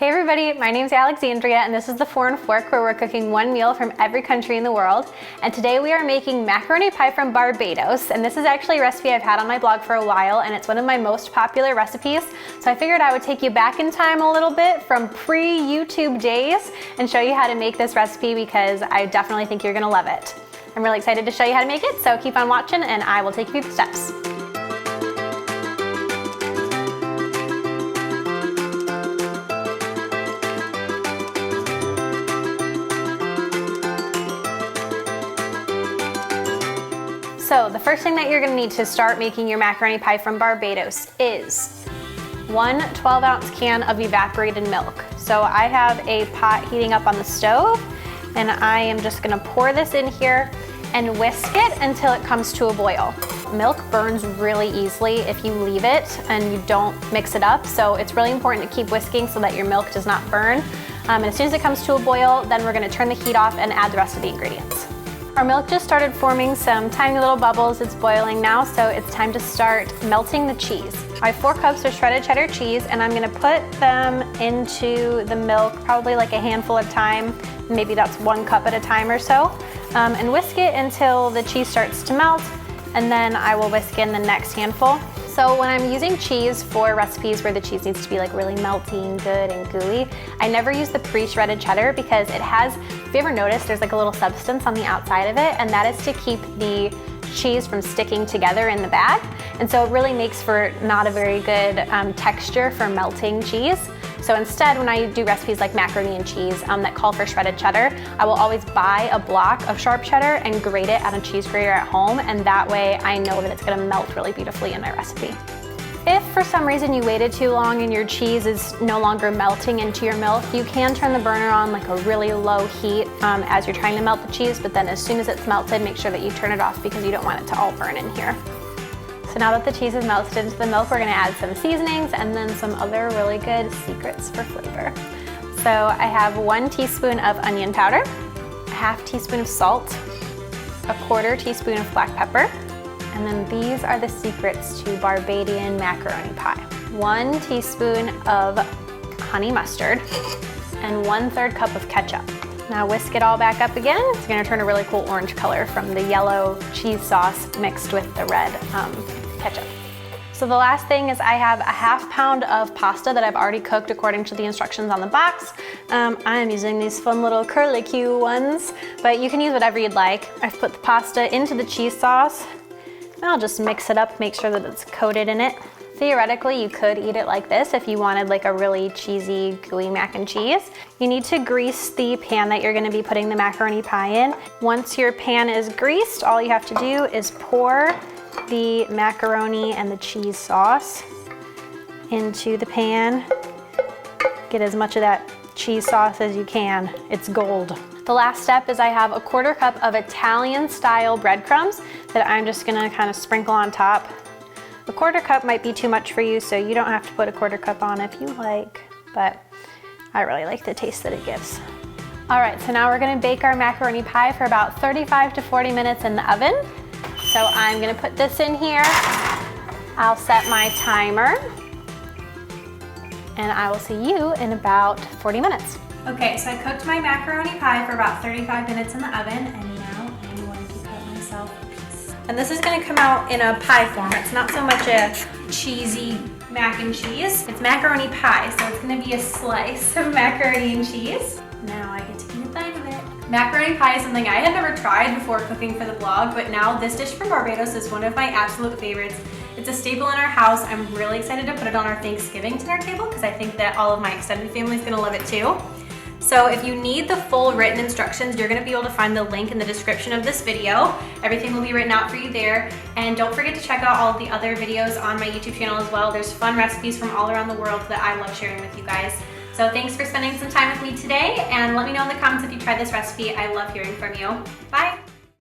Hey everybody, my name's Alexandria and this is the Foreign Fork where we're cooking one meal from every country in the world. And today we are making macaroni pie from Barbados. And this is actually a recipe I've had on my blog for a while and it's one of my most popular recipes. So I figured I would take you back in time a little bit from pre-YouTube days and show you how to make this recipe because I definitely think you're gonna love it. I'm really excited to show you how to make it, so keep on watching and I will take you through the steps. So the first thing that you're gonna need to start making your macaroni pie from Barbados is one 12-ounce can of evaporated milk. So I have a pot heating up on the stove and I am just gonna pour this in here and whisk it until it comes to a boil. Milk burns really easily if you leave it and you don't mix it up. So it's really important to keep whisking so that your milk does not burn. And as soon as it comes to a boil, then we're gonna turn the heat off and add the rest of the ingredients. Our milk just started forming some tiny little bubbles. It's boiling now, so it's time to start melting the cheese. I have 4 cups of shredded cheddar cheese and I'm gonna put them into the milk, probably like a handful at a time. Maybe that's 1 cup at a time or so. And whisk it until the cheese starts to melt, and then I will whisk in the next handful. So when I'm using cheese for recipes where the cheese needs to be like really melty and good and gooey, I never use the pre-shredded cheddar because it has, if you ever noticed, there's like a little substance on the outside of it, and that is to keep the cheese from sticking together in the bag. And so it really makes for not a very good texture for melting cheese. So instead, when I do recipes like macaroni and cheese that call for shredded cheddar, I will always buy a block of sharp cheddar and grate it on a cheese grater at home, and that way I know that it's gonna melt really beautifully in my recipe. If for some reason you waited too long and your cheese is no longer melting into your milk, you can turn the burner on like a really low heat as you're trying to melt the cheese, but then as soon as it's melted, make sure that you turn it off because you don't want it to all burn in here. So now that the cheese is melted into the milk, we're gonna add some seasonings and then some other really good secrets for flavor. So I have 1 teaspoon of onion powder, a ½ teaspoon of salt, a ¼ teaspoon of black pepper, and then these are the secrets to Barbadian macaroni pie. 1 teaspoon of honey mustard and 1/3 cup of ketchup. Now whisk it all back up again. It's gonna turn a really cool orange color from the yellow cheese sauce mixed with the red ketchup. So the last thing is I have a ½ pound of pasta that I've already cooked according to the instructions on the box. I am using these fun little curlicue ones, but you can use whatever you'd like. I've put the pasta into the cheese sauce and I'll just mix it up, make sure that it's coated in it. Theoretically, you could eat it like this if you wanted like a really cheesy, gooey mac and cheese. You need to grease the pan that you're gonna be putting the macaroni pie in. Once your pan is greased, all you have to do is pour the macaroni and the cheese sauce into the pan. Get as much of that cheese sauce as you can. It's gold. The last step is I have a ¼ cup of Italian-style breadcrumbs that I'm just gonna kind of sprinkle on top. A ¼ cup might be too much for you, so you don't have to put a ¼ cup on if you like, but I really like the taste that it gives. All right, so now we're gonna bake our macaroni pie for about 35 to 40 minutes in the oven. So I'm gonna put this in here. I'll set my timer and I will see you in about 40 minutes. Okay, so I cooked my macaroni pie for about 35 minutes in the oven, and now I'm going to cut myself a piece. And this is gonna come out in a pie form. It's not so much a cheesy mac and cheese. It's macaroni pie, so it's gonna be a slice of macaroni and cheese. Now I get to eat a bite of it. Macaroni pie is something I had never tried before cooking for the blog, but now this dish from Barbados is one of my absolute favorites. It's a staple in our house. I'm really excited to put it on our Thanksgiving dinner table because I think that all of my extended family is gonna love it too. So if you need the full written instructions, you're gonna be able to find the link in the description of this video. Everything will be written out for you there. And don't forget to check out all of the other videos on my YouTube channel as well. There's fun recipes from all around the world that I love sharing with you guys. So thanks for spending some time with me today, and let me know in the comments if you tried this recipe. I love hearing from you. Bye.